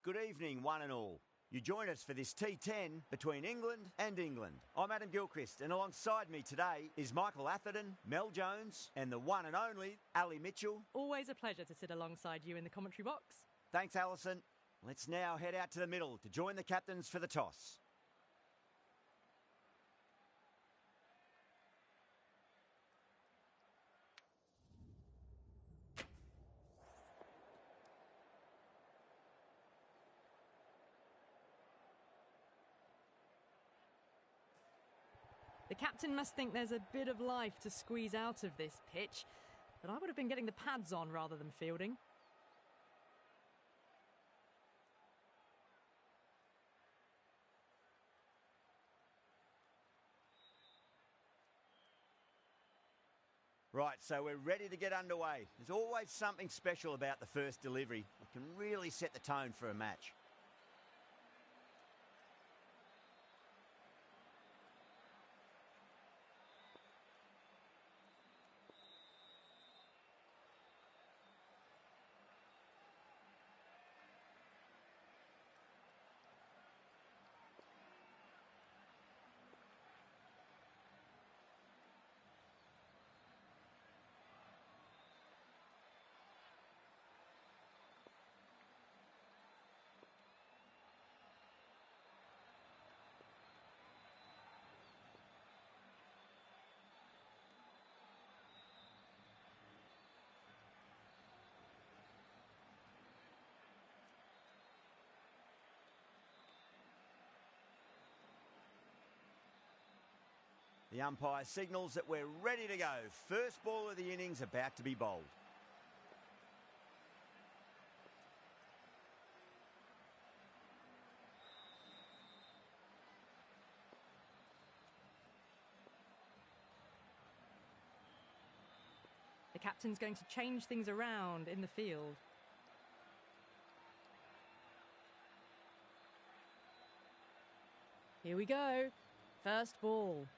Good evening, one and all. You join us for this T10 between England and England. I'm Adam Gilchrist, and alongside me today is Michael Atherton, Mel Jones, and the one and only Ali Mitchell. Always a pleasure to sit alongside you in the commentary box. Thanks, Alison. Let's now head out to the middle to join the captains for the toss. The captain must think there's a bit of life to squeeze out of this pitch, but I would have been getting the pads on rather than fielding. Right, so we're ready to get underway. There's always something special about the first delivery. It can really set the tone for a match. The umpire signals that we're ready to go. First ball of the innings about to be bowled. The captain's going to change things around in the field. Here we go. First ball.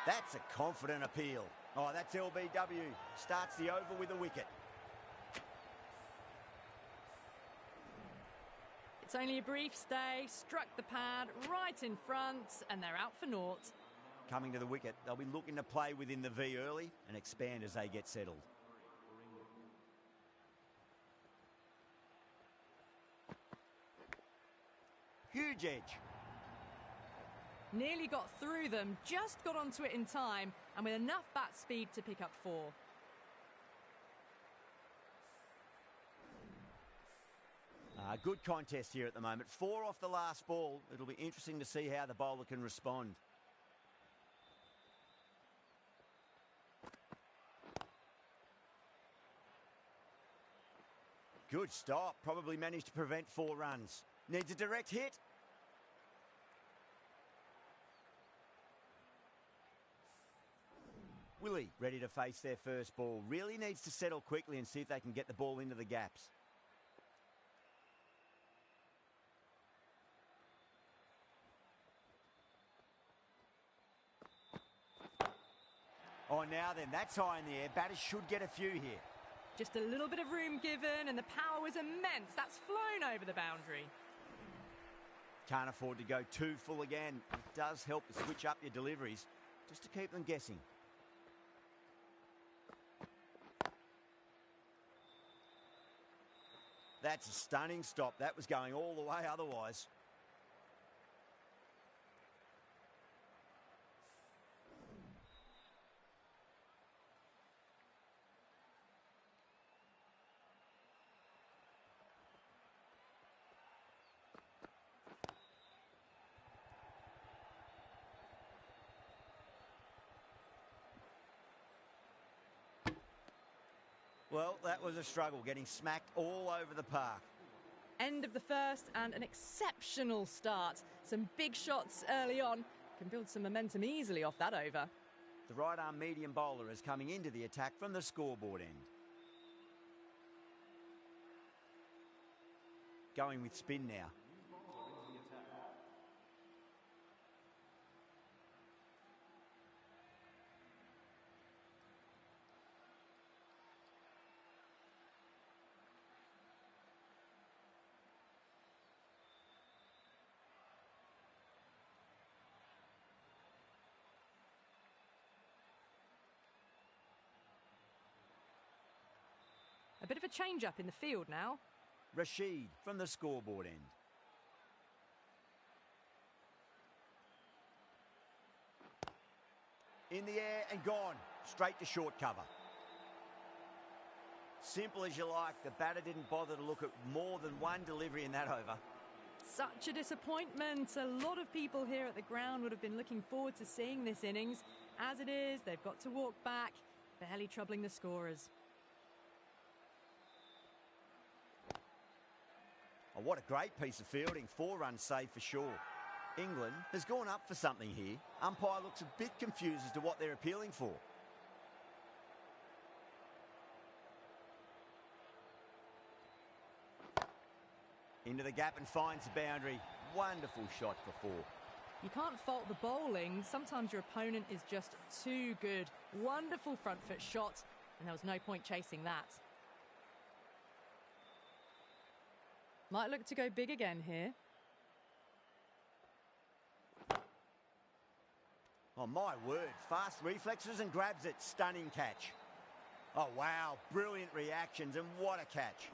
That's a confident appeal. Oh, that's LBW. Starts the over with a wicket. It's only a brief stay, struck the pad right in front, and they're out for naught. Coming to the wicket, they'll be looking to play within the V early and expand as they get settled. Huge edge. Nearly got through them, just got onto it in time, and with enough bat speed to pick up 4. Good contest here at the moment. 4 off the last ball. It'll be interesting to see how the bowler can respond. Good stop. Probably managed to prevent 4 runs. Needs a direct hit. Willie ready to face their first ball. Really needs to settle quickly and see if they can get the ball into the gaps. Oh, now then, that's high in the air. Batters should get a few here. Just a little bit of room given, and the power was immense. That's flown over the boundary. Can't afford to go too full again. It does help to switch up your deliveries, just to keep them guessing. That's a stunning stop. That was going all the way otherwise. Well, that was a struggle, getting smacked all over the park. End of the first and an exceptional start. Some big shots early on. Can build some momentum easily off that over. The right-arm medium bowler is coming into the attack from the scoreboard end. Going with spin now. A bit of a change-up in the field now. Rashid from the scoreboard end. In the air and gone. Straight to short cover. Simple as you like. The batter didn't bother to look at more than one delivery in that over. Such a disappointment. A lot of people here at the ground would have been looking forward to seeing this innings. As it is, they've got to walk back, barely troubling the scorers. Oh, what a great piece of fielding. 4 runs saved for sure. England has gone up for something here. Umpire looks a bit confused as to what they're appealing for. Into the gap and finds the boundary. Wonderful shot for 4. You can't fault the bowling. Sometimes your opponent is just too good. Wonderful front foot shot, and there was no point chasing that. Might look to go big again here. Oh, my word. Fast reflexes and grabs it. Stunning catch. Oh, wow. Brilliant reactions, and what a catch.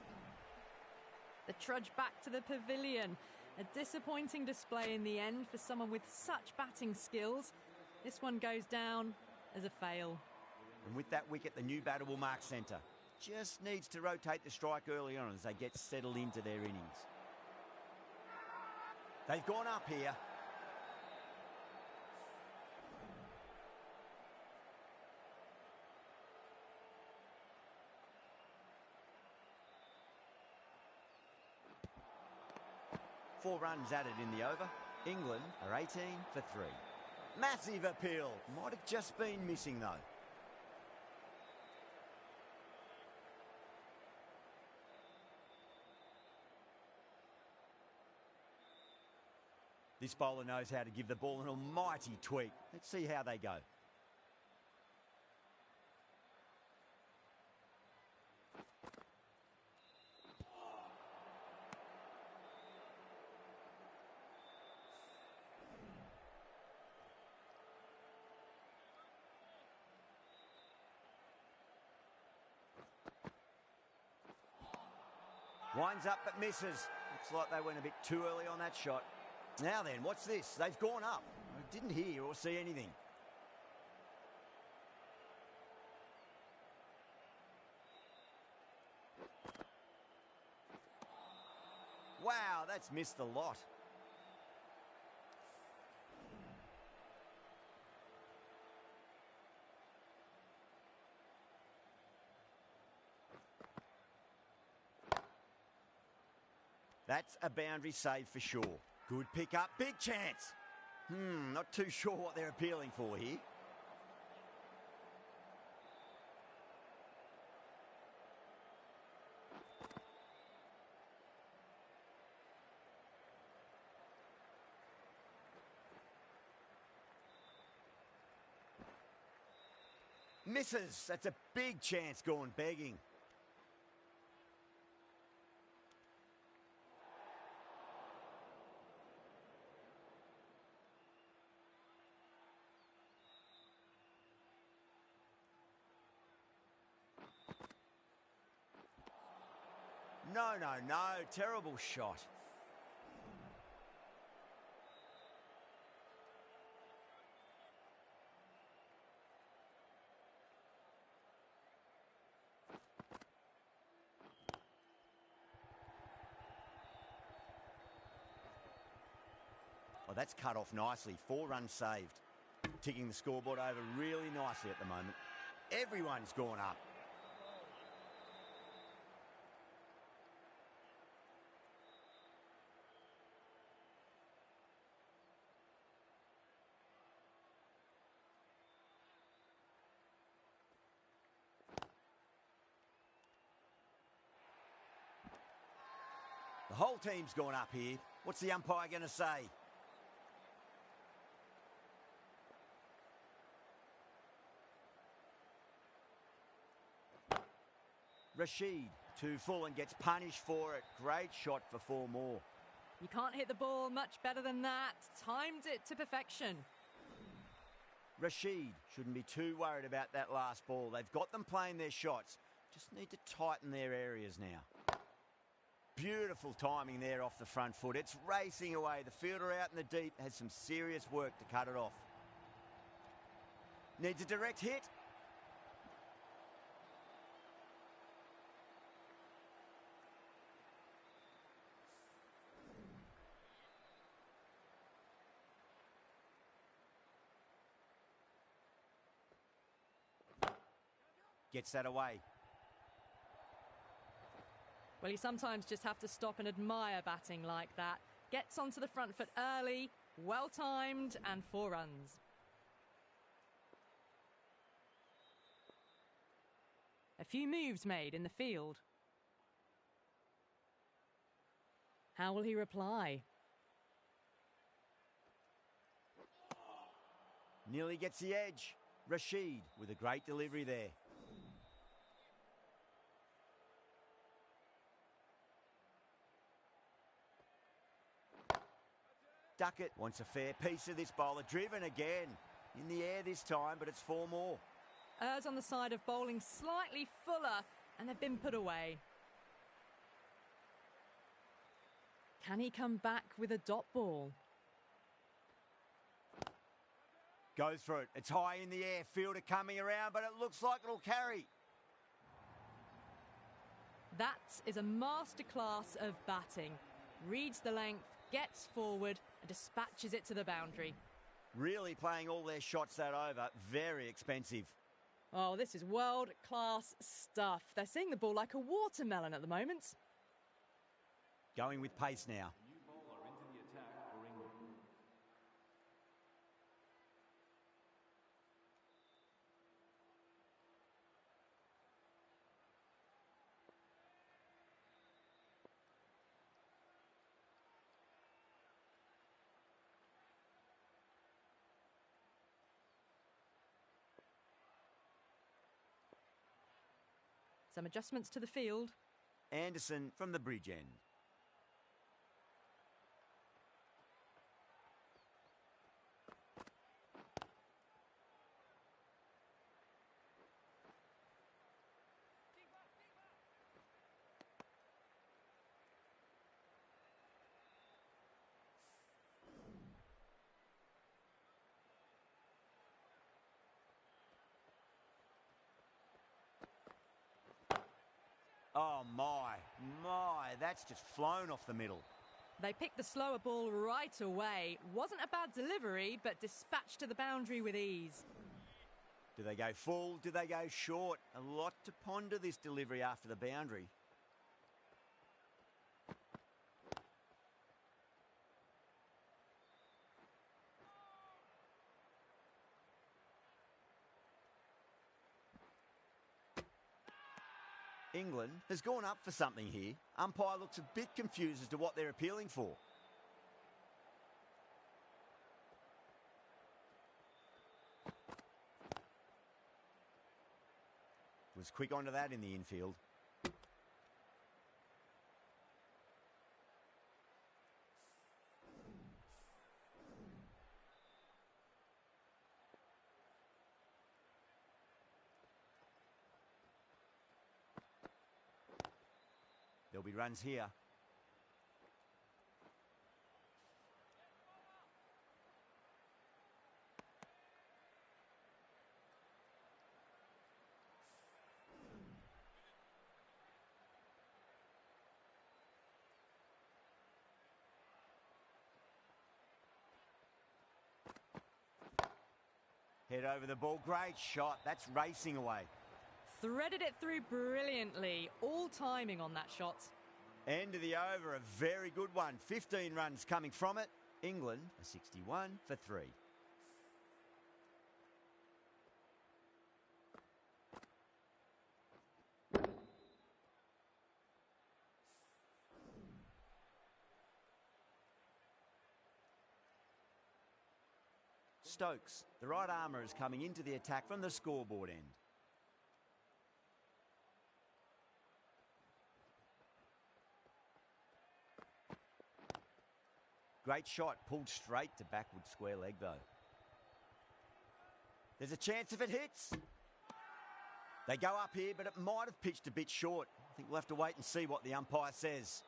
The trudge back to the pavilion. A disappointing display in the end for someone with such batting skills. This one goes down as a fail. And with that wicket, the new batter will mark centre. Just needs to rotate the strike early on as they get settled into their innings. They've gone up here. Four runs added in the over. England are 18 for 3. Massive appeal. Might have just been missing though. This bowler knows how to give the ball an almighty tweak. Let's see how they go. Winds up but misses. Looks like they went a bit too early on that shot. Now then, what's this? They've gone up. I didn't hear or see anything. Wow, that's missed a lot. That's a boundary save for sure. Good pick up, big chance. Not too sure what they're appealing for here. Misses. That's a big chance gone begging. No. Terrible shot. Oh, that's cut off nicely. 4 runs saved. Ticking the scoreboard over really nicely at the moment. Everyone's gone up. The whole team's gone up here. What's the umpire going to say? Rashid, too full and gets punished for it. Great shot for 4 more. You can't hit the ball much better than that. Timed it to perfection. Rashid shouldn't be too worried about that last ball. They've got them playing their shots. Just need to tighten their areas now. Beautiful timing there off the front foot. It's racing away. The fielder out in the deep has some serious work to cut it off. Needs a direct hit. Gets that away. Well, you sometimes just have to stop and admire batting like that. Gets onto the front foot early, well-timed, and 4 runs. A few moves made in the field. How will he reply? Nearly gets the edge. Rashid with a great delivery there. Duckett wants a fair piece of this bowler. Driven again. In the air this time, but it's 4 more. Errs on the side of bowling slightly fuller, and they've been put away. Can he come back with a dot ball? Goes for it. It's high in the air. Fielder coming around, but it looks like it'll carry. That is a masterclass of batting. Reads the length, gets forward, and dispatches it to the boundary. Really playing all their shots that over. Very expensive. Oh, this is world-class stuff. They're seeing the ball like a watermelon at the moment. Going with pace now. Some adjustments to the field. Anderson from the bridge end. Oh, my, that's just flown off the middle. They picked the slower ball right away. Wasn't a bad delivery, but dispatched to the boundary with ease. Do they go full? Do they go short? A lot to ponder this delivery after the boundary. England has gone up for something here. Umpire looks a bit confused as to what they're appealing for. Was quick onto that in the infield. There'll be runs here. Head over the ball. Great shot. That's racing away. Threaded it through brilliantly. All timing on that shot. End of the over, a very good one. 15 runs coming from it. England, a 61 for 3. Stokes, the right armour, is coming into the attack from the scoreboard end. Great shot, pulled straight to backward square leg though. There's a chance if it hits. They go up here, but it might have pitched a bit short. I think we'll have to wait and see what the umpire says.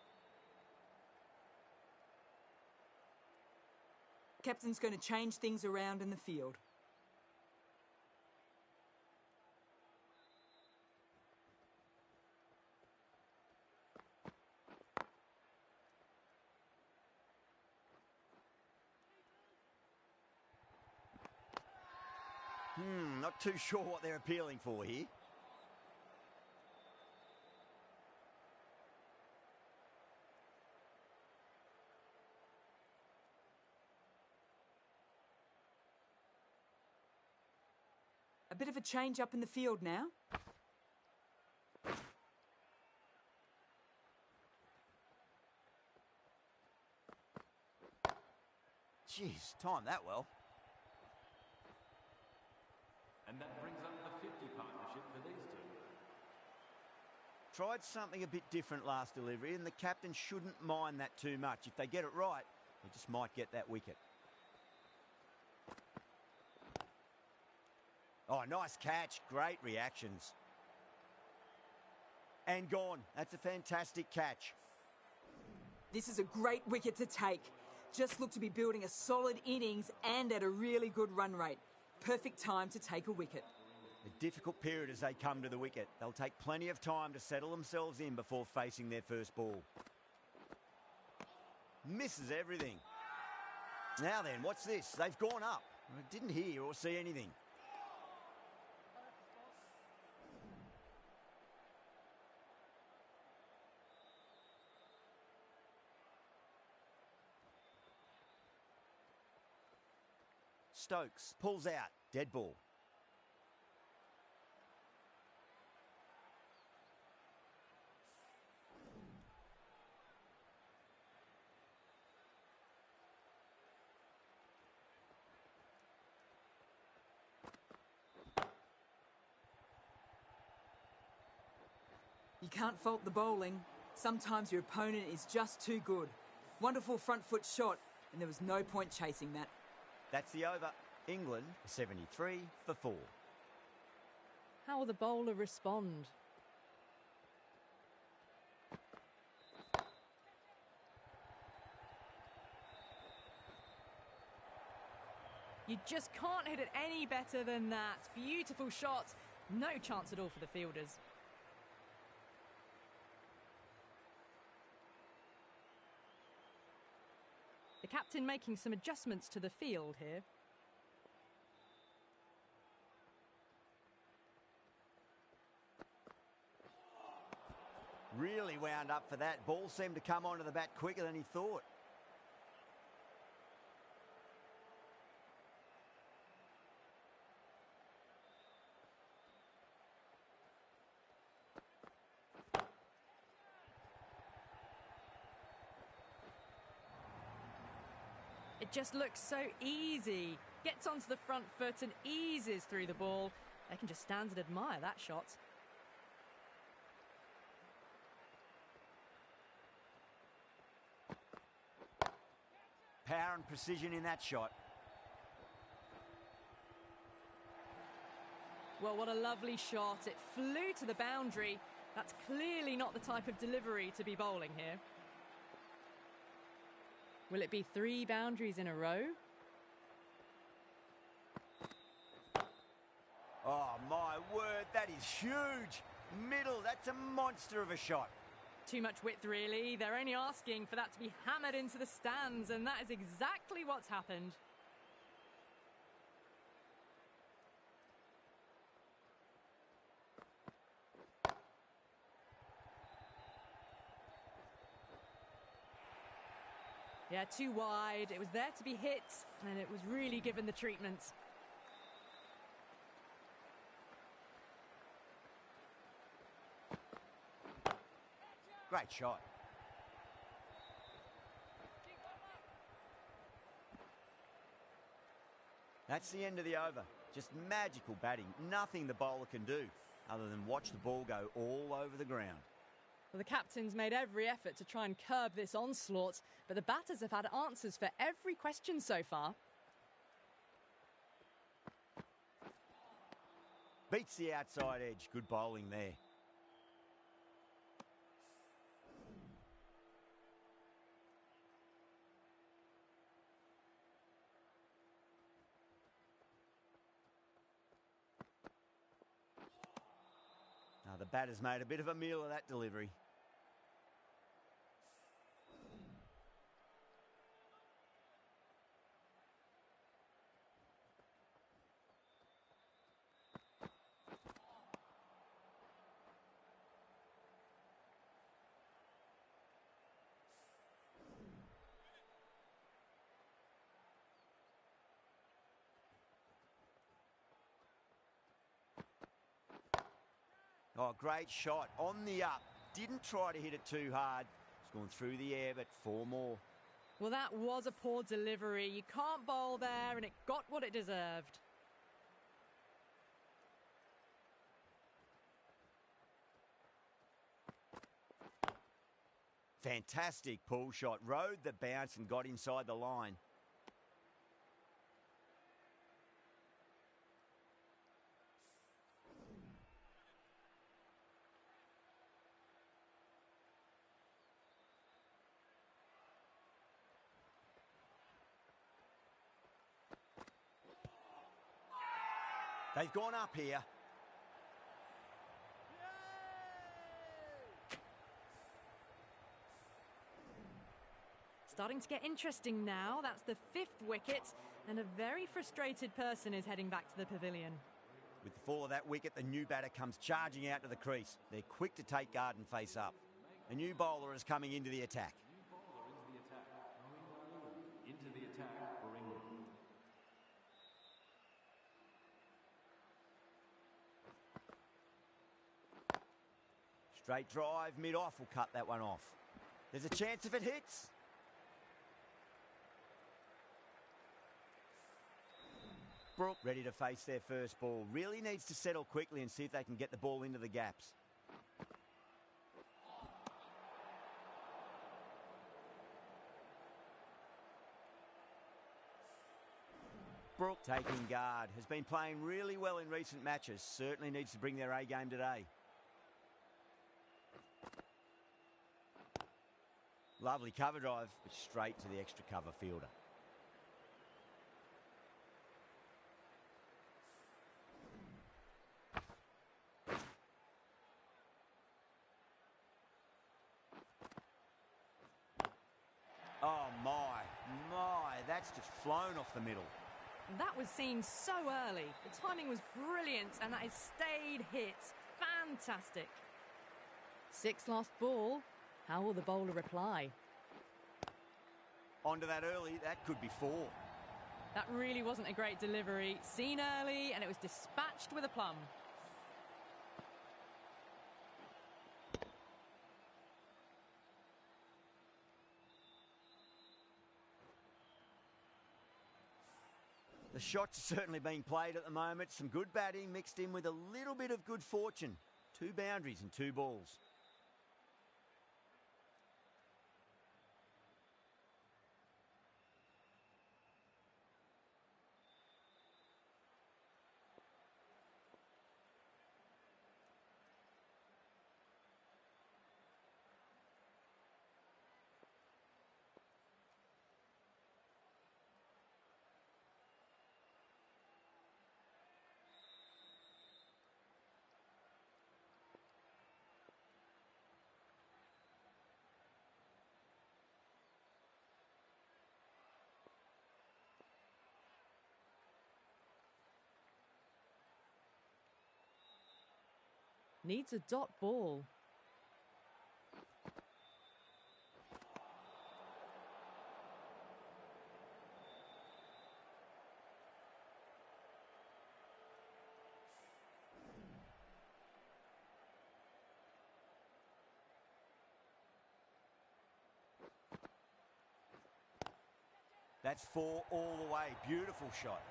Captain's going to change things around in the field. Not too sure what they're appealing for here. A bit of a change up in the field now. Jeez, timed that well. And that brings up the 50 partnership for these two. Tried something a bit different last delivery, and the captain shouldn't mind that too much. If they get it right, they just might get that wicket. Oh, nice catch. Great reactions. And gone. That's a fantastic catch. This is a great wicket to take. Just look to be building a solid innings and at a really good run rate. Perfect time to take a wicket. A difficult period as they come to the wicket. They'll take plenty of time to settle themselves in before facing their first ball. Misses everything. Now then, what's this? They've gone up. I didn't hear or see anything. Stokes pulls out. Dead ball. You can't fault the bowling. Sometimes your opponent is just too good. Wonderful front foot shot, and there was no point chasing that. That's the over. England 73 for 4. How will the bowler respond? You just can't hit it any better than that. Beautiful shot. No chance at all for the fielders. The captain making some adjustments to the field here. Really wound up for that. Ball seemed to come onto the bat quicker than he thought. It just looks so easy. Gets onto the front foot and eases through the ball. They can just stand and admire that shot. Power and precision in that shot. Well, what a lovely shot. It flew to the boundary. That's clearly not the type of delivery to be bowling here. Will it be 3 boundaries in a row? Oh, my word, that is huge. Middle, that's a monster of a shot. Too much width, really. They're only asking for that to be hammered into the stands, and that is exactly what's happened. Yeah, too wide. It was there to be hit, and it was really given the treatment. Great shot. That's the end of the over. Just magical batting. Nothing the bowler can do other than watch the ball go all over the ground. Well, the captain's made every effort to try and curb this onslaught, but the batters have had answers for every question so far. Beats the outside edge. Good bowling there. Now the batter's made a bit of a meal of that delivery. Oh, great shot on the up. Didn't try to hit it too hard. It's gone through the air, but 4 more. Well, that was a poor delivery. You can't bowl there, and it got what it deserved. Fantastic pull shot. Rode the bounce and got inside the line. They've gone up here. Starting to get interesting now. That's the 5th wicket, and a very frustrated person is heading back to the pavilion. With the fall of that wicket, the new batter comes charging out to the crease. They're quick to take guard and face up. A new bowler is coming into the attack. Into the attack for England. Straight drive, mid-off will cut that one off. There's a chance if it hits. Brooke ready to face their first ball. Really needs to settle quickly and see if they can get the ball into the gaps. Brooke taking guard. Has been playing really well in recent matches. Certainly needs to bring their A game today. Lovely cover drive, but straight to the extra cover fielder. Oh my, that's just flown off the middle. That was seen so early. The timing was brilliant, and that is stayed hit. Fantastic. 6 lost ball. How will the bowler reply? Onto that early, that could be 4. That really wasn't a great delivery. Seen early, and it was dispatched with a plum. The shots are certainly being played at the moment. Some good batting mixed in with a little bit of good fortune. 2 boundaries and 2 balls. Needs a dot ball. That's 4 all the way. Beautiful shot.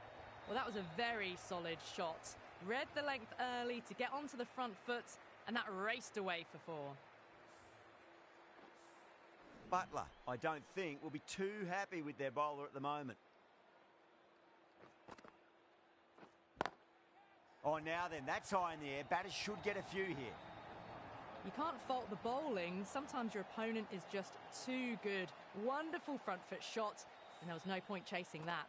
Well, that was a very solid shot. Read the length early to get onto the front foot, and that raced away for 4. Butler, I don't think, will be too happy with their bowler at the moment. Oh, now then, that's high in the air. Batters should get a few here. You can't fault the bowling. Sometimes your opponent is just too good. Wonderful front foot shot, and there was no point chasing that.